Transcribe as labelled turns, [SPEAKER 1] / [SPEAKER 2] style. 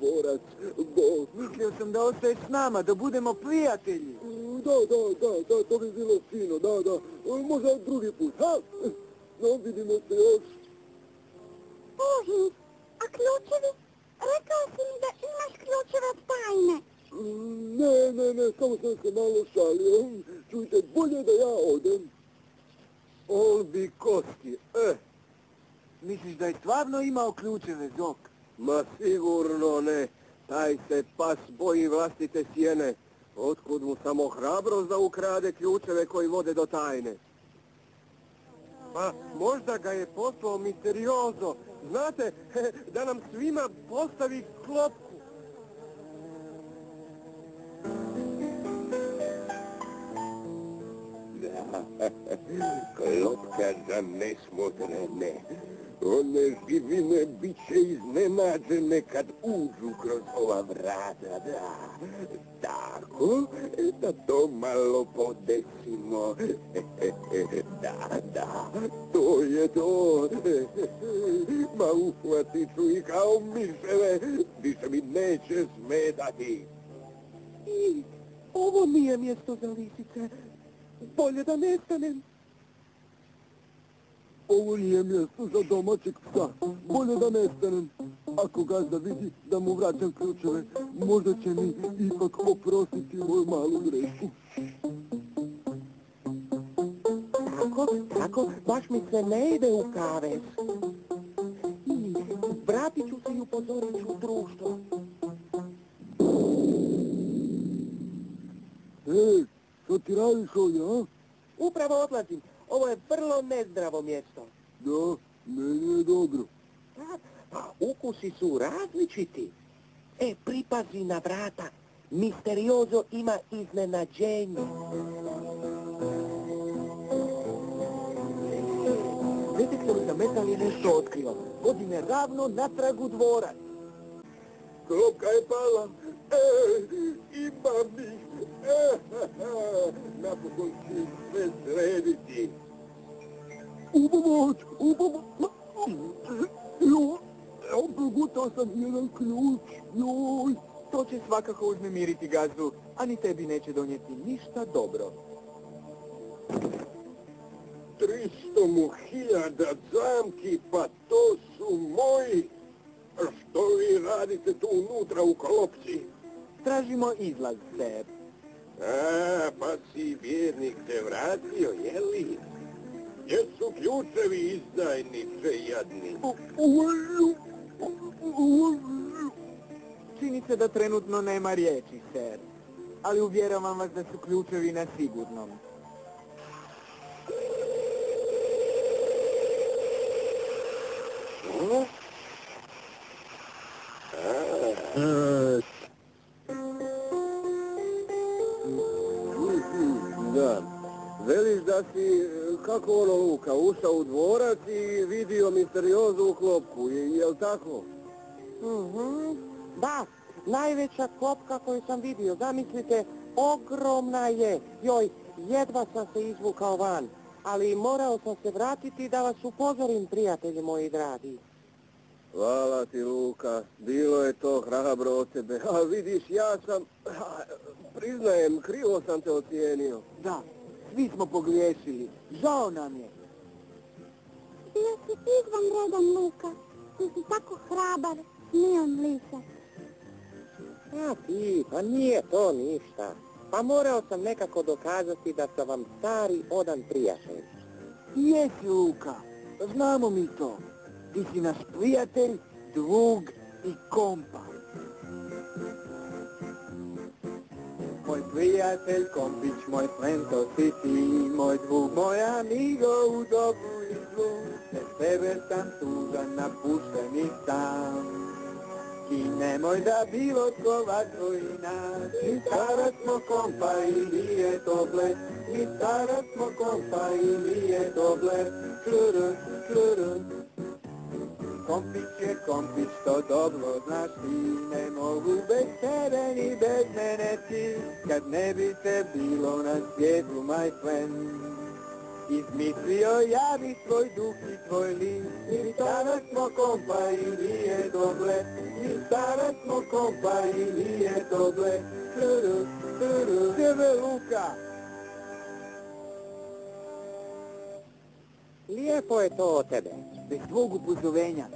[SPEAKER 1] dvorac, bo...
[SPEAKER 2] Mislio sam da ostaješ s nama, da budemo prijatelji.
[SPEAKER 1] Da, to bi bilo fino, da. Možda drugi put, ha? No, vidimo se još.
[SPEAKER 3] Užas, a ključevi? Rekao si mi da imaš ključeve od tajne.
[SPEAKER 1] Ne, samo sam se malo šalio. Čujte, bolje da ja odem.
[SPEAKER 2] Olbi kosti, Misliš da je stvarno imao ključeve, Zok?
[SPEAKER 1] Ma sigurno ne. Taj se pas boji vlastite sjene. Otkud mu samo hrabrost da ukrade ključeve koji vode do tajne? Pa možda ga je poslao misteriozo. Znate, da nam svima postavi klopku. Klopka za nesmotrene. One živine bit će iznenađene kad uđu kroz ova vrata, da. Tako, da to malo podesimo. Da, to je to. Ma uhvatit ću i kao miševe, više mi neće smetati. I ovo nije mjesto za lisice. Bolje da nestanem. Ovo nije mjesto za domaćeg psa. Bolje da nestanem. Ako gazda vidi da mu vraćam ključeve, možda će mi ipak oprostiti moju malu grešku. Tako, baš mi se ne ide u kavez. Vratit ću se i upozorit ću društvo. Što ti radiš ovdje, a? Upravo odlazim. Ovo je vrlo nezdravo mjesto. Da, meni je dobro. Pa ukusi su različiti. Pripazi na vrata. Misteriozo ima iznenađenje. Detektor za metal je nešto otkrio. Vodi me ravno natrag u dvorac. Klopka je pala. Imam ih. Napokon ću sve srediti. Upomoć! Progutao sam jedan ključ. Joj.
[SPEAKER 2] To će svakako uznemiriti gazdu, a ni tebi neće donijeti ništa dobro.
[SPEAKER 1] 300.000 zamki, pa to su moji. Što vi radite tu unutra u klopci?
[SPEAKER 2] Tražimo izlaz, ser.
[SPEAKER 1] Pa si vjernik se vratio, jeli? Gdje su ključevi, izdajniče jadni?
[SPEAKER 2] Čini se da trenutno nema riječi, ser. Ali uvjeravam vas da su ključevi na sigurnom.
[SPEAKER 1] Da. Veliš da si, kako ono Luka, ušao u dvorac i vidio misteriozu klopku, jel tako?
[SPEAKER 4] Da, najveća klopka koju sam vidio, zamislite, ogromna je. Joj, jedva sam se izvukao van, ali morao sam se vratiti da vas upozorim, prijatelji moji dragi.
[SPEAKER 1] Hvala ti, Luka, bilo je to hrabro od tebe, a vidiš, ja sam, priznajem, krivo sam te ocijenio.
[SPEAKER 2] Da, svi smo pogriješili, žao nam je.
[SPEAKER 3] Bio si izvanredan, Luka. Ti si tako hrabar, smion lisak.
[SPEAKER 4] Pa nije to ništa. Pa morao sam nekako dokazati da sam vam stari, odan prijatelj.
[SPEAKER 2] Jesi, Luka, znamo mi to. Ti si naš prijatelj, drug i kompa. Moj prijatelj, kompić, moj friend, to si ti, moj drug, moj amigo u dobru i zlu. Bez tebe sam tužan, napušten i sam. I nemoj da bilo tko vatro i nas. Mi stara smo kompa i nije to bled. Mi stara smo kompa i nije to bled. Kompić je kompić, to dobro znaš ti. Ne mogu bez tebe ni bez mene ti. Kad ne bi te bilo na svijetu, my friend. Izmislio ja bi svoj duh i tvoj list. Mi stara smo kompa i nije doble. Mi stara smo kompa i nije doble. Tebe Luka.
[SPEAKER 4] Lijepo je to od tebe.
[SPEAKER 2] Bez tvog upozorenja